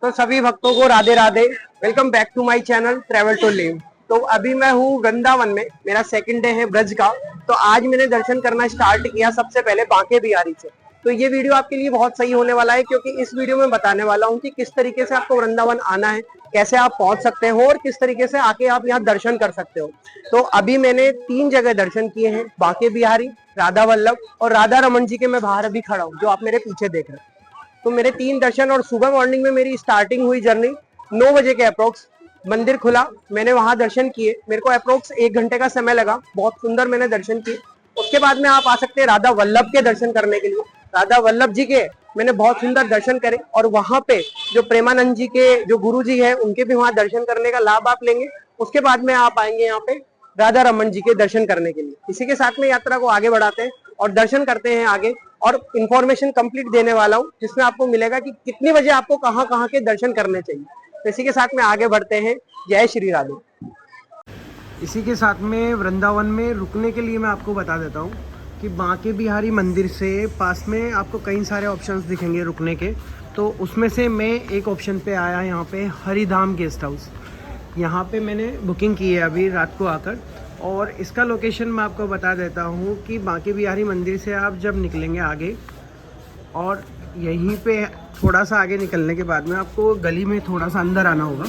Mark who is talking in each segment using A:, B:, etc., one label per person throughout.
A: तो सभी भक्तों को Radhe Radhe. Welcome back to my channel travel to live. तो अभी मैं हूँ वृंदावन में, मेरा सेकंड डे है ब्रज का। तो आज मैंने दर्शन करना स्टार्ट किया सबसे पहले बांके बिहारी से। तो ये वीडियो आपके लिए बहुत सही होने वाला है, क्योंकि इस वीडियो में बताने वाला हूँ कि किस तरीके से आपको वृंदावन आना है, कैसे आप पहुंच सकते हो और किस तरीके से आके आप यहाँ दर्शन कर सकते हो। तो अभी मैंने 3 जगह दर्शन किए हैं, बांके बिहारी, राधा वल्लभ और राधा रमन जी के। मैं बाहर अभी खड़ा हूँ, जो आप मेरे पीछे देख रहे हैं। तो मेरे 3 दर्शन, और सुबह मॉर्निंग में मेरी स्टार्टिंग हुई जर्नी 9 बजे के अप्रोक्स। मंदिर खुला, मैंने वहां दर्शन किए, मेरे को अप्रोक्स 1 घंटे का समय लगा, बहुत सुंदर मैंने दर्शन किए। उसके बाद में आप आ सकते हैं राधा वल्लभ के दर्शन करने के लिए। राधा वल्लभ जी के मैंने बहुत सुंदर दर्शन करे, और वहां पे जो प्रेमानंद जी के जो गुरु जी है, उनके भी वहां दर्शन करने का लाभ आप लेंगे। उसके बाद में आप आएंगे यहाँ पे राधा रमन जी के दर्शन करने के लिए। इसी के साथ में यात्रा को आगे बढ़ाते हैं और दर्शन करते हैं आगे, और इन्फॉर्मेशन कंप्लीट देने वाला हूँ, जिसमें आपको मिलेगा कि कितनी बजे आपको कहाँ कहाँ के दर्शन करने चाहिए। तो इसी के साथ में आगे बढ़ते हैं। जय श्री राधे। इसी के साथ में वृंदावन में रुकने के लिए मैं आपको बता देता हूँ कि बांके बिहारी मंदिर से पास में आपको कई सारे ऑप्शंस दिखेंगे रुकने के। तो उसमें से मैं एक ऑप्शन पे आया, यहाँ पे हरिधाम गेस्ट हाउस। यहाँ पे मैंने बुकिंग की है अभी रात को आकर, और इसका लोकेशन मैं आपको बता देता हूँ कि बांके बिहारी मंदिर से आप जब निकलेंगे आगे, और यहीं पे थोड़ा सा आगे निकलने के बाद में आपको गली में थोड़ा सा अंदर आना होगा।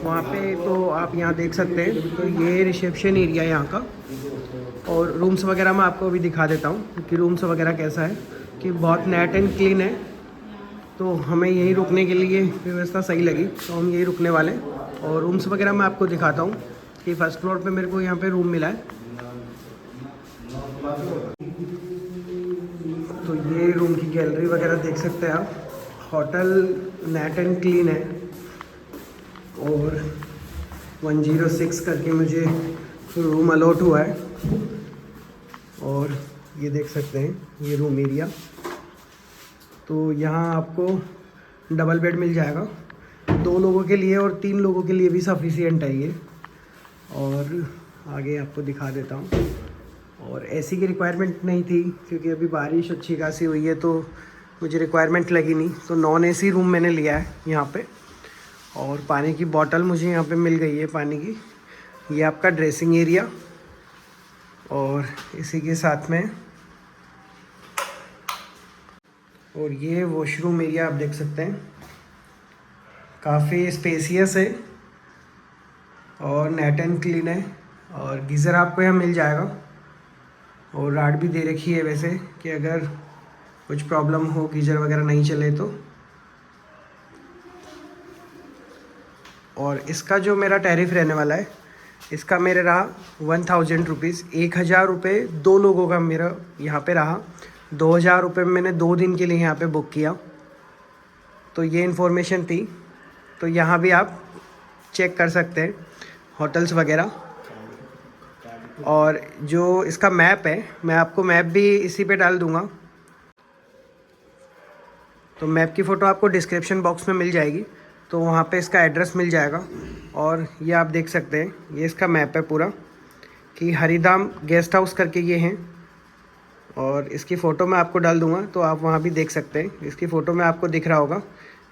A: वहाँ पे तो आप यहाँ देख सकते हैं, तो ये रिसेप्शन एरिया है यहाँ का, और रूम्स वगैरह मैं आपको अभी दिखा देता हूँ कि रूम्स वगैरह कैसा है, कि बहुत नेट एंड क्लीन है। तो हमें यहीं रुकने के लिए व्यवस्था सही लगी, तो हम यहीं रुकने वाले हैं। और रूम्स वगैरह मैं आपको दिखाता हूँ कि फर्स्ट फ्लोर पे मेरे को यहाँ पे रूम मिला है। तो ये रूम की गैलरी वगैरह देख सकते हैं आप। होटल नेट एंड क्लीन है, और 106 करके मुझे रूम अलॉट हुआ है। और ये देख सकते हैं ये रूम एरिया। तो यहाँ आपको डबल बेड मिल जाएगा, 2 लोगों के लिए और 3 लोगों के लिए भी सफिशिएंट है ये। और आगे आपको दिखा देता हूँ। और एसी की रिक्वायरमेंट नहीं थी, क्योंकि अभी बारिश अच्छी खासी हुई है, तो मुझे रिक्वायरमेंट लगी नहीं। तो नॉन एसी रूम मैंने लिया है यहाँ पे। और पानी की बोतल मुझे यहाँ पे मिल गई है पानी की। ये आपका ड्रेसिंग एरिया, और इसी के साथ में और ये वॉशरूम एरिया आप देख सकते हैं, काफ़ी स्पेसियस है और नेट एंड क्लीन है। और गीज़र आपको यहाँ मिल जाएगा, और राड भी दे रखी है वैसे, कि अगर कुछ प्रॉब्लम हो, गीज़र वगैरह नहीं चले तो। और इसका जो मेरा टैरिफ रहने वाला है, इसका मेरे रहा 1000 रुपीज़, 1000 रुपये 2 लोगों का मेरा यहाँ पे रहा। 2000 रुपये में मैंने 2 दिन के लिए यहाँ पे बुक किया। तो ये इन्फॉर्मेशन थी। तो यहाँ भी आप चेक कर सकते हैं होटल्स वगैरह। और जो इसका मैप है, मैं आपको मैप भी इसी पे डाल दूँगा। तो मैप की फ़ोटो आपको डिस्क्रिप्शन बॉक्स में मिल जाएगी, तो वहाँ पे इसका एड्रेस मिल जाएगा। और ये आप देख सकते हैं, ये इसका मैप है पूरा, कि हरिधाम गेस्ट हाउस करके ये हैं। और इसकी फ़ोटो मैं आपको डाल दूँगा, तो आप वहाँ भी देख सकते हैं। इसकी फ़ोटो में आपको दिख रहा होगा,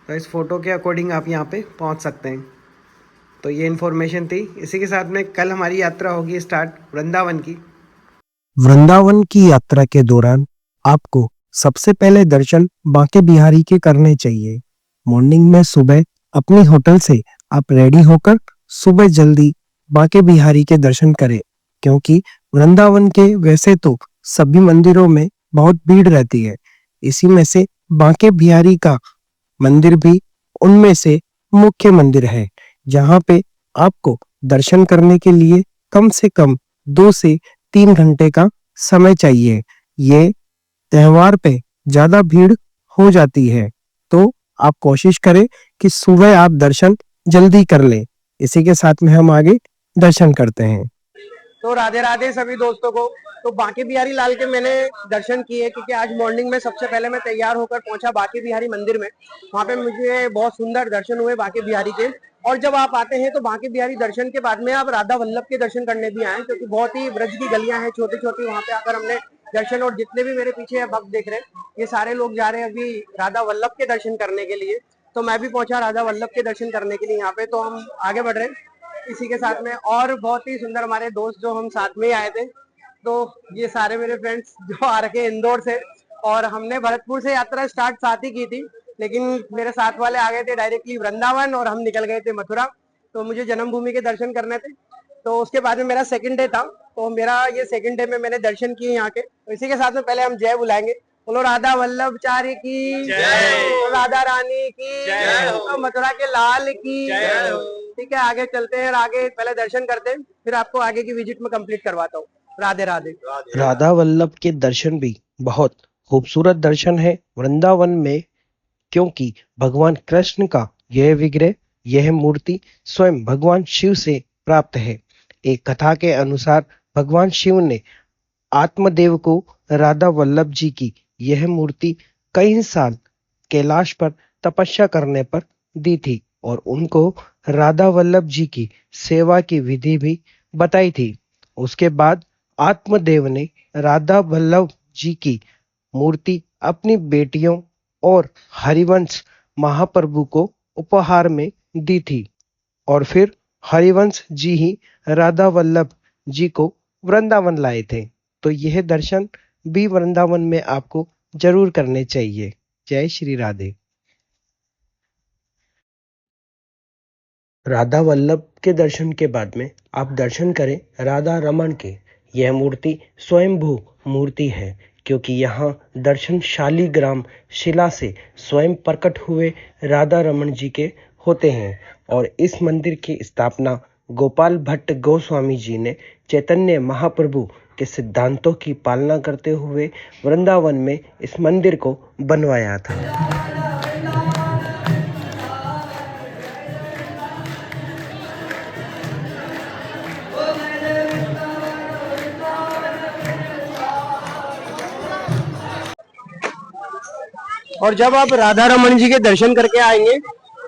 A: तो इस फ़ोटो के अकॉर्डिंग आप यहाँ पे पहुँच सकते हैं। तो ये इन्फॉर्मेशन थी। इसी के साथ में कल हमारी यात्रा होगी स्टार्ट वृंदावन की।
B: वृंदावन की यात्रा के दौरान आपको सबसे पहले दर्शन बांके बिहारी के करने चाहिए। मॉर्निंग में सुबह अपनी होटल से आप रेडी होकर सुबह जल्दी बांके बिहारी के दर्शन करें, क्योंकि वृंदावन के वैसे तो सभी मंदिरों में बहुत भीड़ रहती है। इसी में से बांके बिहारी का मंदिर भी उनमें से मुख्य मंदिर है, जहां पे आपको दर्शन करने के लिए कम से कम 2 से 3 घंटे का समय चाहिए। ये त्योहार पे ज्यादा भीड़ हो जाती है, तो आप कोशिश करें कि सुबह आप दर्शन जल्दी कर लें। इसी के साथ में हम आगे दर्शन करते हैं।
A: तो राधे राधे सभी दोस्तों को। तो बांके बिहारी लाल के मैंने दर्शन किए, क्योंकि आज मॉर्निंग में सबसे पहले मैं तैयार होकर पहुंचा बांके बिहारी मंदिर में। वहां पे मुझे बहुत सुंदर दर्शन हुए बांके बिहारी के। और जब आप आते हैं तो बांके बिहारी दर्शन के बाद में आप राधा वल्लभ के दर्शन करने भी आए, क्योंकि बहुत ही ब्रज की गलियां हैं छोटी छोटी, वहां पे आकर हमने दर्शन। और जितने भी मेरे पीछे भक्त देख रहे हैं, ये सारे लोग जा रहे हैं अभी राधा वल्लभ के दर्शन करने के लिए। तो मैं भी पहुंचा राधा वल्लभ के दर्शन करने के लिए यहाँ पे। तो हम आगे बढ़ रहे हैं इसी के साथ में, और बहुत ही सुंदर हमारे दोस्त जो हम साथ में ही आए थे। तो ये सारे मेरे फ्रेंड्स जो आ रखे इंदौर से, और हमने भरतपुर से यात्रा स्टार्ट साथ ही की थी, लेकिन मेरे साथ वाले आ गए थे डायरेक्टली वृंदावन और हम निकल गए थे मथुरा। तो मुझे जन्मभूमि के दर्शन करने थे। तो उसके बाद में मेरा सेकंड डे था, तो मेरा ये सेकंड डे में मैंने दर्शन किए यहाँ के। तो इसी के साथ में पहले हम जय बुलाएंगे, बोलो राधा वल्लभ चार्य की जय, राधा रानी की जय, तो मथुरा के लाल की जय। ठीक है, आगे चलते हैं, आगे पहले दर्शन करते हैं, फिर आपको आगे की विजिट में कंप्लीट करवाता हूँ। राधे राधे।
B: राधा वल्लभ के दर्शन भी बहुत खूबसूरत दर्शन है वृंदावन में, क्योंकि भगवान कृष्ण का यह विग्रह, यह मूर्ति स्वयं भगवान शिव से प्राप्त है। एक कथा के अनुसार भगवान शिव ने आत्मदेव को राधा वल्लभ जी की यह मूर्ति कई साल कैलाश पर तपस्या करने पर दी थी और उनको राधा वल्लभ जी की सेवा की विधि भी बताई थी। उसके बाद आत्मदेव ने राधा वल्लभ जी की मूर्ति अपनी बेटियों और हरिवंश महाप्रभु को उपहार में दी थी, और फिर हरिवंश जी ही राधा वल्लभ जी को वृंदावन लाए थे। तो यह दर्शन भी वृंदावन में आपको जरूर करने चाहिए। जय श्री राधे। राधा वल्लभ के दर्शन के बाद में आप दर्शन करें राधा रमन के। यह मूर्ति स्वयंभू मूर्ति है, क्योंकि यहाँ दर्शन शालीग्राम शिला से स्वयं प्रकट हुए राधा रमन जी के होते हैं। और इस मंदिर की स्थापना गोपाल भट्ट गोस्वामी जी ने चैतन्य महाप्रभु के सिद्धांतों की पालना करते हुए वृंदावन में इस मंदिर को बनवाया था।
A: और जब आप राधा रमन जी के दर्शन करके आएंगे,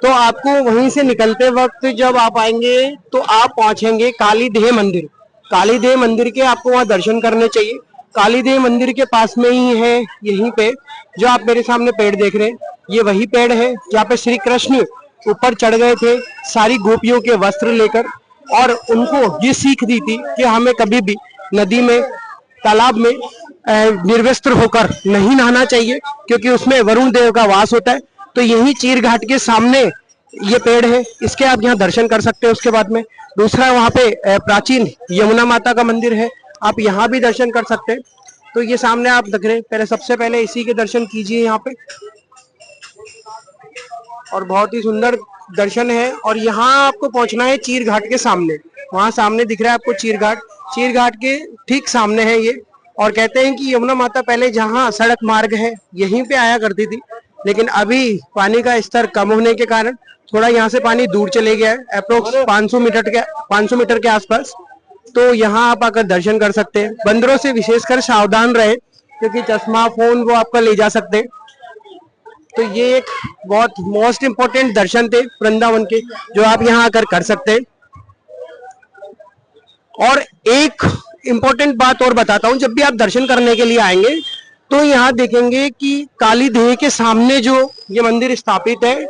A: तो आपको वहीं से निकलते वक्त जब आप आएंगे तो आप पहुंचेंगे कालीदेह मंदिर। कालीदेह मंदिर के आपको वहां दर्शन करने चाहिए। कालीदेह मंदिर के पास में ही है, यहीं पे जो आप मेरे सामने पेड़ देख रहे हैं, ये वही पेड़ है जहाँ पे श्री कृष्ण ऊपर चढ़ गए थे सारी गोपियों के वस्त्र लेकर, और उनको ये सीख दी थी कि हमें कभी भी नदी में, तालाब में निर्वस्त्र होकर नहीं नहाना चाहिए, क्योंकि उसमें वरुण देव का वास होता है। तो यही चीर घाट के सामने ये पेड़ है, इसके आप यहाँ दर्शन कर सकते हैं। उसके बाद में दूसरा वहाँ पे प्राचीन यमुना माता का मंदिर है, आप यहाँ भी दर्शन कर सकते हैं। तो ये सामने आप देख रहे हैं, पहले सबसे पहले इसी के दर्शन कीजिए यहाँ पे, और बहुत ही सुंदर दर्शन है। और यहाँ आपको पहुंचना है चीर घाट के सामने, वहां सामने दिख रहा है आपको चीर घाट, चीर घाट के ठीक सामने है ये। और कहते हैं कि यमुना माता पहले जहाँ सड़क मार्ग है यहीं पे आया करती थी, लेकिन अभी पानी का स्तर कम होने के कारण थोड़ा यहाँ से पानी दूर चले गया है, अप्रोक्स 500 मीटर के आसपास। तो यहाँ आप आकर दर्शन कर सकते हैं। बंदरों से विशेषकर सावधान रहे, क्योंकि चश्मा फोन वो आपका ले जा सकते हैं। तो ये एक बहुत मोस्ट इम्पोर्टेंट दर्शन थे वृंदावन के, जो आप यहाँ आकर कर सकते हैं। और एक इम्पोर्टेंट बात और बताता हूँ, जब भी आप दर्शन करने के लिए आएंगे तो यहाँ देखेंगे कि कालीदेह के सामने जो ये मंदिर स्थापित है,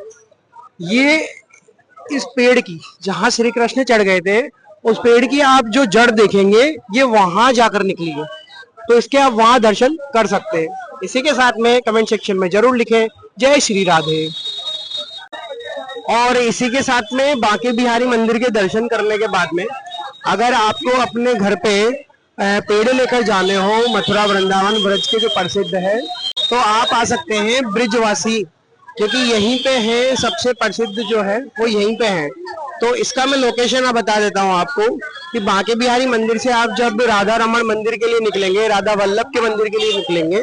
A: ये इस पेड़ की, जहाँ श्री कृष्ण चढ़ गए थे, उस पेड़ की आप जो जड़ देखेंगे ये वहां जाकर निकली है। तो इसके आप वहां दर्शन कर सकते हैं। इसी के साथ में कमेंट सेक्शन में जरूर लिखें जय श्री राधे। और इसी के साथ में बांके बिहारी मंदिर के दर्शन करने के बाद में अगर आपको अपने घर पे पेड़ लेकर जाने हो मथुरा वृंदावन ब्रज के जो प्रसिद्ध है, तो आप आ सकते हैं ब्रिजवासी, क्योंकि यहीं पे है सबसे प्रसिद्ध जो है वो यहीं पे है। तो इसका मैं लोकेशन आप बता देता हूँ आपको कि बांके बिहारी मंदिर से आप जब राधा रमन मंदिर के लिए निकलेंगे, राधा वल्लभ के मंदिर के लिए निकलेंगे,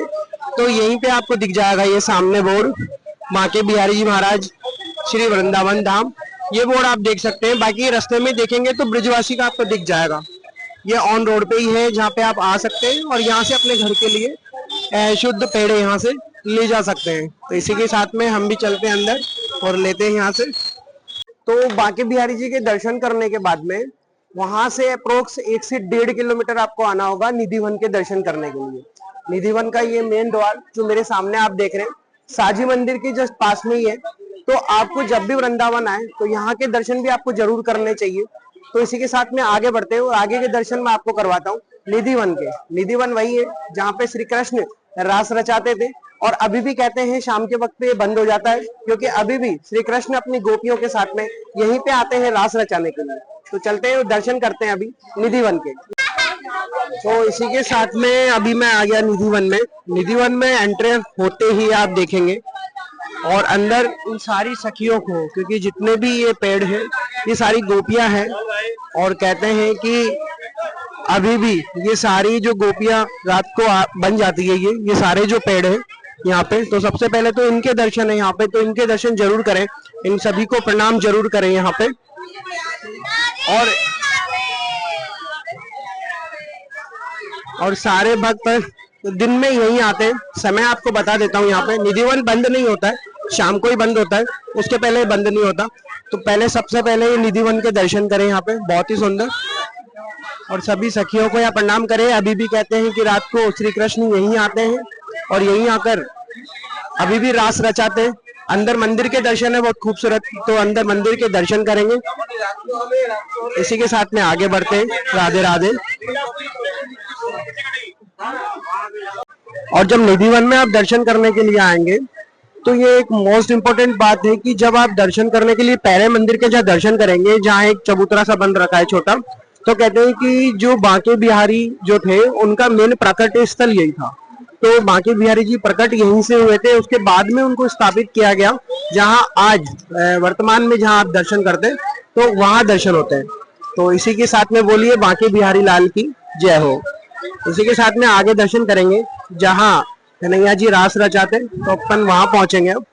A: तो यहीं पे आपको दिख जाएगा ये सामने बोर्ड, बांके बिहारी जी महाराज श्री वृंदावन धाम, ये बोर्ड आप देख सकते हैं। बाकी रास्ते में देखेंगे तो ब्रिजवासी का आपको दिख जाएगा। ये ऑन रोड पे ही है जहाँ पे आप आ सकते हैं और यहाँ से अपने घर के लिए शुद्ध पेड़ यहाँ से ले जा सकते हैं। तो इसी के साथ में हम भी चलते हैं अंदर और लेते हैं यहाँ से। तो बांके बिहारी जी के दर्शन करने के बाद में वहां से अप्रोक्स 1 से 1.5 किलोमीटर आपको आना होगा निधिवन के दर्शन करने के लिए। निधिवन का ये मेन द्वार जो मेरे सामने आप देख रहे हैं, साजी मंदिर के जस्ट पास में ही है। तो आपको जब भी वृंदावन आए तो यहाँ के दर्शन भी आपको जरूर करने चाहिए। तो इसी के साथ में आगे बढ़ते हैं और आगे के दर्शन मैं आपको करवाता हूँ निधिवन के। निधिवन वही है जहाँ पे श्री कृष्ण रास रचाते थे और अभी भी कहते हैं शाम के वक्त पे ये बंद हो जाता है, क्योंकि अभी भी श्री कृष्ण अपनी गोपियों के साथ में यहीं पे आते हैं रास रचाने के लिए। तो चलते हैं और दर्शन करते हैं अभी निधिवन के। तो इसी के साथ में अभी मैं आ गया निधिवन में। निधिवन में एंट्री होते ही आप देखेंगे और अंदर इन सारी सखियों को, क्योंकि जितने भी ये पेड़ हैं ये सारी गोपियां हैं और कहते हैं कि अभी भी ये सारी जो गोपियां रात को बन जाती है ये सारे जो पेड़ हैं यहाँ पे। तो सबसे पहले तो इनके दर्शन है यहाँ पे, तो इनके दर्शन जरूर करें, इन सभी को प्रणाम जरूर करें यहाँ पे। और सारे भक्त तो दिन में यहीं आते हैं। समय आपको बता देता हूँ, यहाँ पे निधिवन बंद नहीं होता है, शाम को ही बंद होता है, उसके पहले बंद नहीं होता। तो पहले सबसे पहले निधिवन के दर्शन करें यहाँ पे, बहुत ही सुंदर। और सभी सखियों को यहाँ प्रणाम करें। अभी भी कहते हैं कि रात को श्री कृष्ण यहीं आते हैं और यहीं आकर अभी भी रास रचाते हैं। अंदर मंदिर के दर्शन है बहुत खूबसूरत, तो अंदर मंदिर के दर्शन करेंगे। इसी के साथ में आगे बढ़ते हैं। राधे राधे। और जब निधिवन में आप दर्शन करने के लिए आएंगे तो ये एक मोस्ट इम्पोर्टेंट बात है कि जब आप दर्शन करने के लिए पहले मंदिर के जहाँ दर्शन करेंगे, जहाँ एक चबूतरा सा बन रखा है छोटा, तो कहते हैं कि जो बांके बिहारी जो थे उनका मेन प्रकट स्थल यही था। तो बांके बिहारी जी प्रकट यहीं से हुए थे, उसके बाद में उनको स्थापित किया गया जहां आज वर्तमान में जहां आप दर्शन करते हैं तो वहां दर्शन होते हैं। तो इसी के साथ में बोलिए बांके बिहारी लाल की जय हो। इसी के साथ में आगे दर्शन करेंगे जहां कन्हैया जी रास रचाते, तो अपन वहां पहुंचेंगे अब।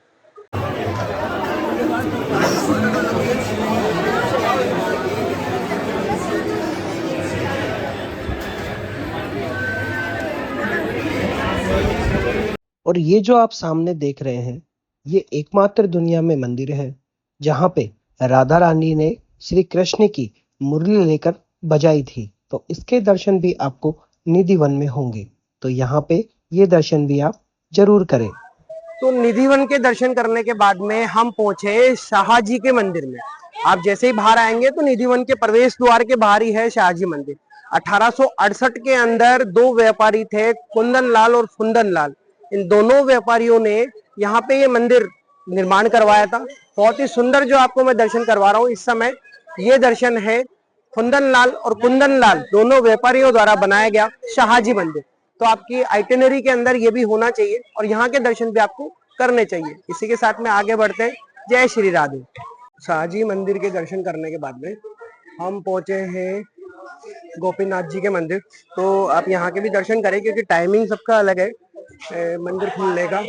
B: और ये जो आप सामने देख रहे हैं ये एकमात्र दुनिया में मंदिर है जहाँ पे राधा रानी ने श्री कृष्ण की मुरली लेकर बजाई थी। तो इसके दर्शन भी आपको निधिवन में होंगे, तो यहाँ पे ये दर्शन भी आप जरूर करें।
A: तो निधिवन के दर्शन करने के बाद में हम पहुंचे शाहजी के मंदिर में। आप जैसे ही बाहर आएंगे तो निधिवन के प्रवेश द्वार के बाहर ही है शाहजी मंदिर। 1868 के अंदर दो व्यापारी थे, कुंदन लाल और फुंदन लाल। इन दोनों व्यापारियों ने यहाँ पे ये मंदिर निर्माण करवाया था। बहुत ही सुंदर जो आपको मैं दर्शन करवा रहा हूँ इस समय, ये दर्शन है फुंदन लाल और कुंदन लाल दोनों व्यापारियों द्वारा बनाया गया शाहजी मंदिर। तो आपकी आइटिनरी के अंदर ये भी होना चाहिए और यहाँ के दर्शन भी आपको करने चाहिए। इसी के साथ में आगे बढ़ते हैं। जय श्री राधे। शाहजी मंदिर के दर्शन करने के बाद में हम पहुंचे हैं गोपीनाथ जी के मंदिर। तो आप यहाँ के भी दर्शन करें क्योंकि टाइमिंग सबका अलग है मंदिर खुलने का।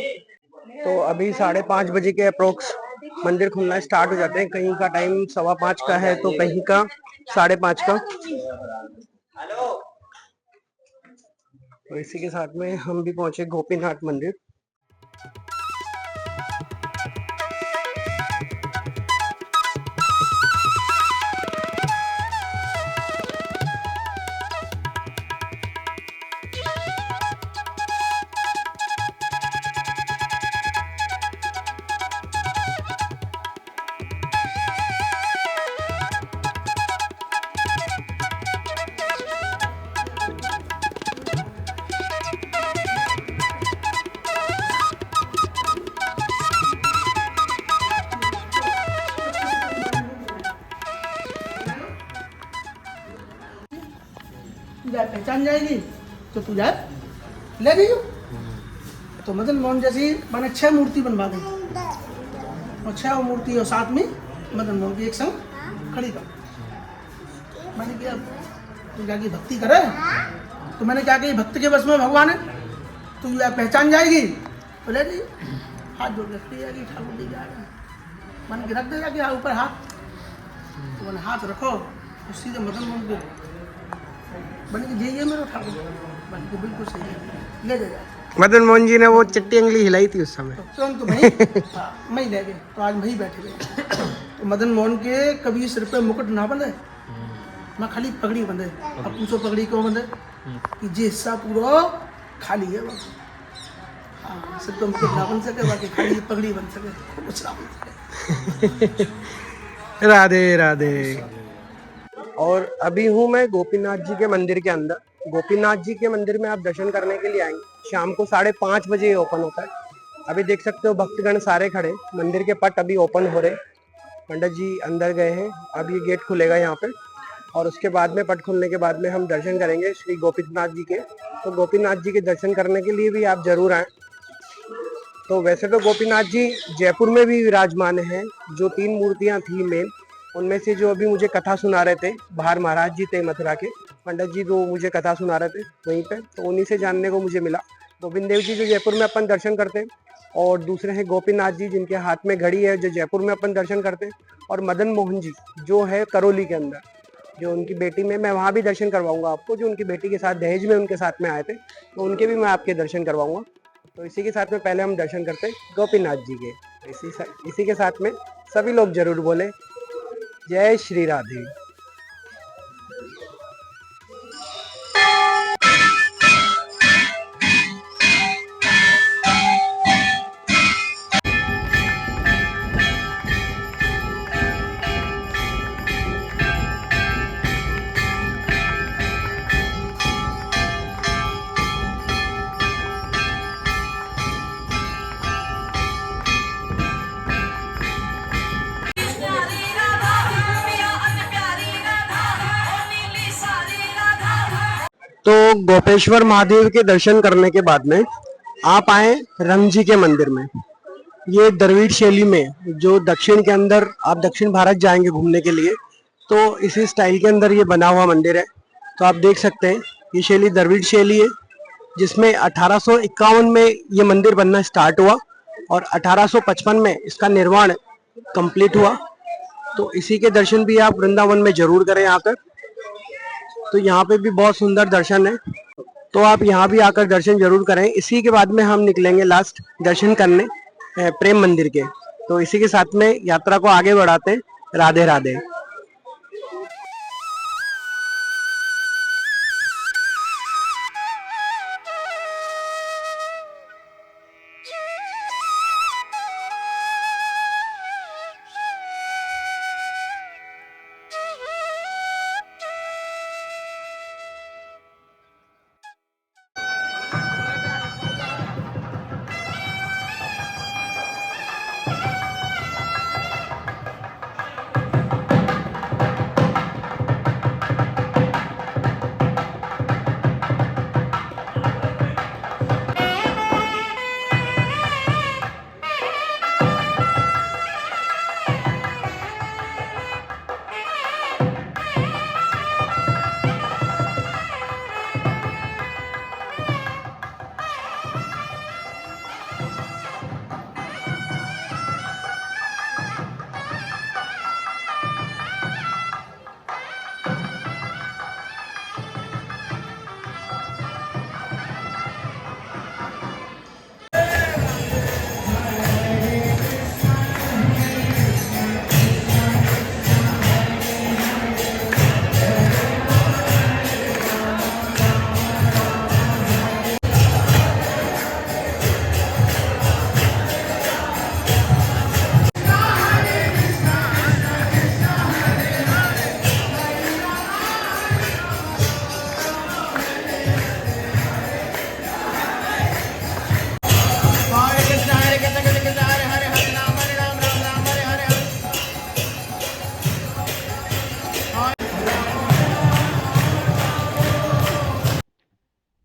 A: तो अभी 5:30 बजे के अप्रोक्स मंदिर खुलना स्टार्ट हो जाते हैं। कहीं का टाइम 5:15 का है तो कहीं का 5:30 का। तो इसी के साथ में हम भी पहुंचे गोपीनाथ मंदिर।
C: पहचान जाएगी तो पूजा ले जाइयो। तो मदन मोहन जैसी मैंने 6 मूर्ति बनवा दी और 6 मूर्ति और साथ में मदन मोहन की एक संग खड़ी कर। मैंने क्या तू जाके भक्ति करे, तो मैंने क्या कि भक्त के बस में भगवान है, तू पहचान जाएगी तो ले जाइए। हाथ जोड़ रखती जाएगी, ठाकुर जी जा रहे हैं, मैंने रख दे जाके ऊपर हाथ। तो मैंने हाथ रखो तो सीधे मदन मोहन के बन के जाइए मेरे ठाकुर बन के बिल्कुल सही है, ले जा।
A: मदन मोहन जी ने वो चिट्टी उंगली हिलाई थी उस समय,
C: तो तुरंत वही मैं ले गए। तो आज वही बैठे गए। तो मदन मोहन के कभी सिर पे मुकुट ना बंधे, ना खाली पगड़ी बंधे। अब पूछो पगड़ी क्यों बंधे कि जे हिस्सा पूरा खाली है, हाँ, सिर्फ तो मुकुट ना बन सके, बाकी खाली पगड़ी बन सके, कुछ ना बन सके।
A: राधे राधे। और अभी हूँ मैं गोपीनाथ जी के मंदिर के अंदर। गोपीनाथ जी के मंदिर में आप दर्शन करने के लिए आएंगे, शाम को 5:30 बजे ओपन होता है। अभी देख सकते हो भक्तगण सारे खड़े, मंदिर के पट अभी ओपन हो रहे। पंडित जी अंदर गए हैं, अब ये गेट खुलेगा यहाँ पे, और उसके बाद में पट खुलने के बाद में हम दर्शन करेंगे श्री गोपीनाथ जी के। तो गोपीनाथ जी के दर्शन करने के लिए भी आप जरूर आए। तो वैसे तो गोपीनाथ जी जयपुर में भी विराजमान हैं। जो 3 मूर्तियां थी मेन, उनमें से जो अभी मुझे कथा सुना रहे थे, बाहर महाराज जी थे मथुरा के पंडित जी, जो मुझे कथा सुना रहे थे वहीं पे, तो उन्हीं से जानने को मुझे मिला। गोविंद देव जी जो जयपुर में अपन दर्शन करते हैं, और दूसरे हैं गोपीनाथ जी जिनके हाथ में घड़ी है, जो जयपुर में अपन दर्शन करते हैं, और मदन मोहन जी जो है करौली के अंदर, जो उनकी बेटी में, मैं वहाँ भी दर्शन करवाऊंगा आपको, जो उनकी बेटी के साथ दहेज में उनके साथ में आए थे, तो उनके भी मैं आपके दर्शन करवाऊंगा। तो इसी के साथ में पहले हम दर्शन करते हैं गोपीनाथ जी के। इसी के साथ में सभी लोग जरूर बोले जय श्री राधे। तो गोपेश्वर महादेव के दर्शन करने के बाद में आप आए रंग जी के मंदिर में। ये द्रविड़ शैली में, जो दक्षिण के अंदर आप दक्षिण भारत जाएंगे घूमने के लिए, तो इसी स्टाइल के अंदर ये बना हुआ मंदिर है। तो आप देख सकते हैं ये शैली द्रविड़ शैली है, जिसमें 1851 में ये मंदिर बनना स्टार्ट हुआ और 1855 में इसका निर्माण कंप्लीट हुआ। तो इसी के दर्शन भी आप वृंदावन में जरूर करें आकर। तो यहाँ पे भी बहुत सुंदर दर्शन है, तो आप यहाँ भी आकर दर्शन जरूर करें। इसी के बाद में हम निकलेंगे लास्ट दर्शन करने प्रेम मंदिर के। तो इसी के साथ में यात्रा को आगे बढ़ाते हैं। राधे राधे।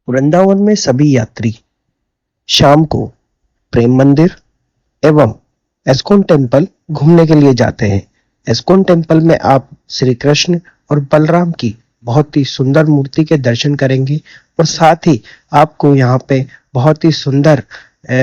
B: वृंदावन में सभी यात्री शाम को प्रेम मंदिर एवं एस्कॉन टेम्पल घूमने के लिए जाते हैं। एस्कॉन टेम्पल में आप श्री कृष्ण और बलराम की बहुत ही सुंदर मूर्ति के दर्शन करेंगे, और साथ ही आपको यहाँ पे बहुत ही सुंदर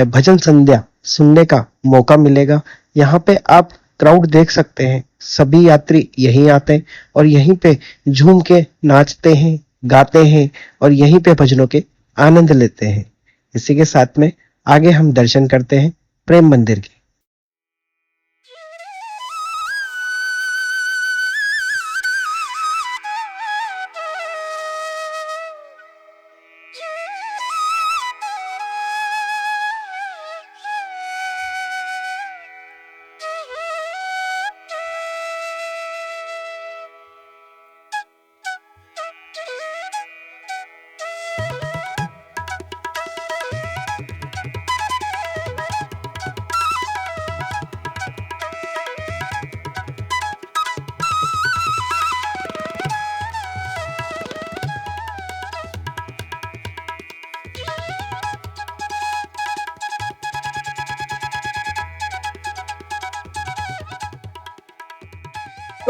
B: भजन संध्या सुनने का मौका मिलेगा। यहाँ पे आप क्राउड देख सकते हैं, सभी यात्री यहीं आते हैं और यहीं पे झूम के नाचते हैं, गाते हैं और यहीं पे भजनों के आनंद लेते हैं। इसी के साथ में आगे हम दर्शन करते हैं प्रेम मंदिर के।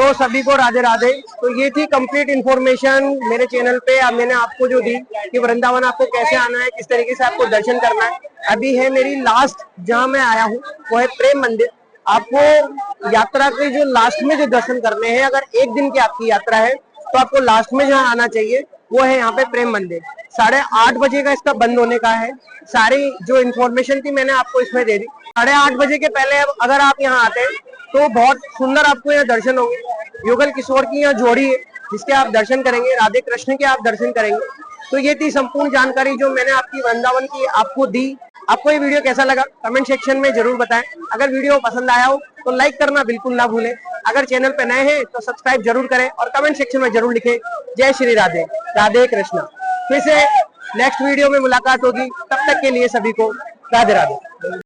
A: तो सभी को राधे राधे। तो ये थी कंप्लीट इन्फॉर्मेशन मेरे चैनल पे अब मैंने आपको जो दी कि वृंदावन आपको कैसे आना है, किस तरीके से आपको दर्शन करना है। अभी है मेरी लास्ट जहां मैं आया हूँ वो है प्रेम मंदिर। आपको यात्रा के जो लास्ट में जो दर्शन करने हैं, अगर एक दिन की आपकी यात्रा है तो आपको लास्ट में जहाँ आना चाहिए वो है यहाँ पे प्रेम मंदिर। 8:30 बजे का इसका बंद होने का है। सारी जो इन्फॉर्मेशन थी मैंने आपको इसमें दे दी। 8:30 बजे के पहले अगर आप यहाँ आते हैं तो बहुत सुंदर आपको यहाँ दर्शन होंगे। युगल किशोर की यहाँ जोड़ी है जिसके आप दर्शन करेंगे, राधे कृष्ण के आप दर्शन करेंगे। तो ये थी संपूर्ण जानकारी जो मैंने आपकी वृंदावन की आपको दी। आपको ये वीडियो कैसा लगा कमेंट सेक्शन में जरूर बताएं। अगर वीडियो पसंद आया हो तो लाइक करना बिल्कुल ना भूलें। अगर चैनल पे नए हैं तो सब्सक्राइब जरूर करें और कमेंट सेक्शन में जरूर लिखें जय श्री राधे, राधे कृष्णा। फिर से नेक्स्ट वीडियो में मुलाकात होगी, तब तक के लिए सभी को राधे राधे।